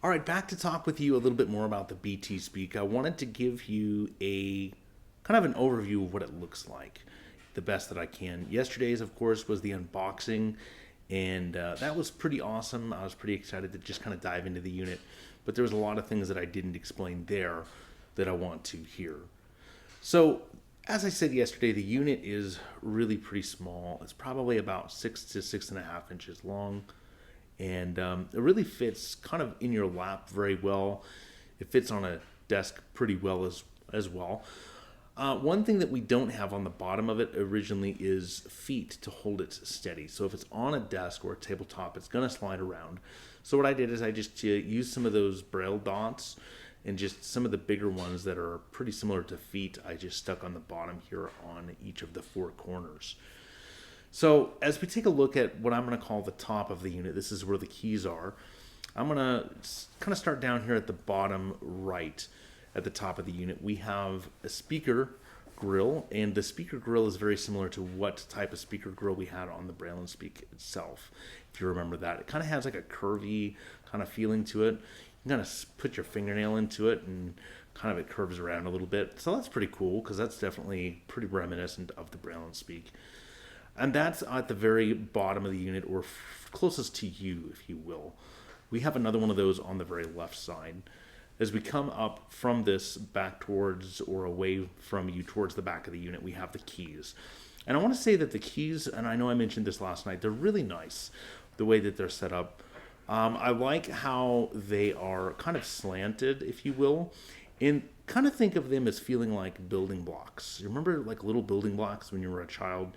All right, back to talk with you a little bit more about the BT Speak. I wanted to give you a kind of an overview of what it looks like, the best that I can. Yesterday's, of course, was the unboxing, and that was pretty awesome. I was pretty excited to just kind of dive into the unit, but there was a lot of things that I didn't explain there that I want to hear. So, as I said yesterday, the unit is really pretty small. It's probably about 6 to 6.5 inches long. And it really fits kind of in your lap very well. It fits on a desk pretty well as well. One thing that we don't have on the bottom of it originally is feet to hold it steady. So if it's on a desk or a tabletop, it's going to slide around. So what I did is I just used some of those braille dots and just some of the bigger ones that are pretty similar to feet. I just stuck on the bottom here on each of the four corners. So as we take a look at what I'm going to call the top of the unit, this is where the keys are. I'm going to kind of start down here at the bottom right at the top of the unit. We have a speaker grill, and the speaker grill is very similar to what type of speaker grill we had on the Braille and Speak itself, if you remember that. It kind of has like a curvy kind of feeling to it. You kind of put your fingernail into it and kind of it curves around a little bit. So that's pretty cool because that's definitely pretty reminiscent of the Braille and Speak. And that's at the very bottom of the unit, or closest to you, if you will. We have another one of those on the very left side. As we come up from this back towards or away from you towards the back of the unit, we have the keys. And I want to say that the keys, and I know I mentioned this last night, they're really nice, the way that they're set up. I like how they are kind of slanted, if you will, and kind of think of them as feeling like building blocks. You remember like little building blocks when you were a child?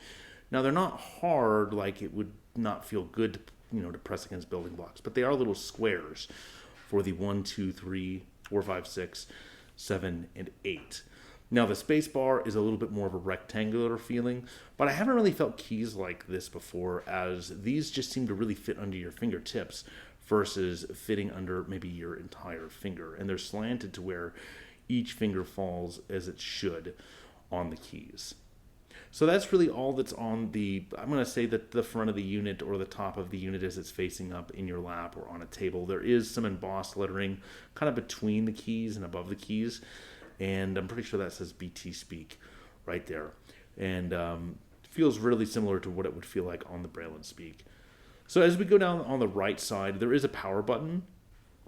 Now, they're not hard, like it would not feel good to press against building blocks, but they are little squares for the 1, 2, 3, 4, 5, 6, 7, and 8. Now, the space bar is a little bit more of a rectangular feeling, but I haven't really felt keys like this before, as these just seem to really fit under your fingertips versus fitting under maybe your entire finger. And they're slanted to where each finger falls as it should on the keys. So that's really all that's on I'm going to say that the front of the unit or the top of the unit as it's facing up in your lap or on a table. There is some embossed lettering kind of between the keys and above the keys. And I'm pretty sure that says BT Speak right there. And feels really similar to what it would feel like on the Braille and Speak. So as we go down on the right side, there is a power button.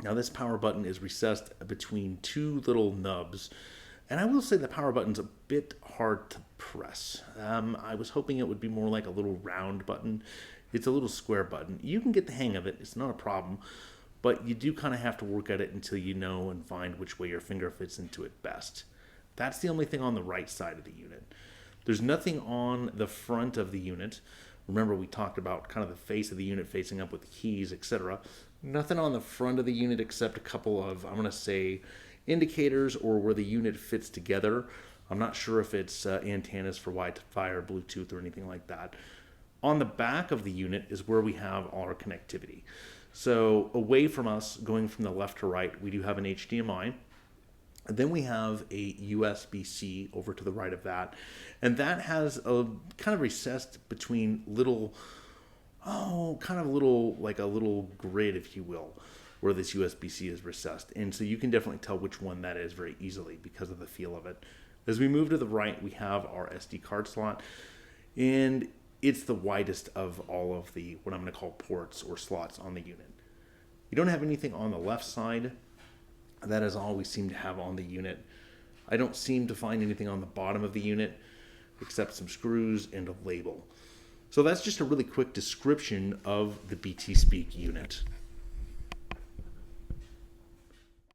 Now this power button is recessed between two little nubs. And I will say the power button's a bit hard to press. I was hoping it would be more like a little round button. It's a little square button. You can get the hang of it. It's not a problem. But you do kind of have to work at it until you know and find which way your finger fits into it best. That's the only thing on the right side of the unit. There's nothing on the front of the unit. Remember, we talked about kind of the face of the unit facing up with the keys, etc. Nothing on the front of the unit except a couple of, I'm going to say, indicators or where the unit fits together. I'm not sure if it's antennas for Wi-Fi or Bluetooth or anything like that. On the back of the unit is where we have all our connectivity. So away from us, going from the left to right, we do have an HDMI. And then we have a USB-C over to the right of that. And that has a kind of recessed between like a little grid, if you will, where this USB-C is recessed. And so you can definitely tell which one that is very easily because of the feel of it. As we move to the right, we have our SD card slot. And it's the widest of all of the, what I'm going to call ports or slots on the unit. You don't have anything on the left side. That is all we seem to have on the unit. I don't seem to find anything on the bottom of the unit except some screws and a label. So that's just a really quick description of the BT Speak unit.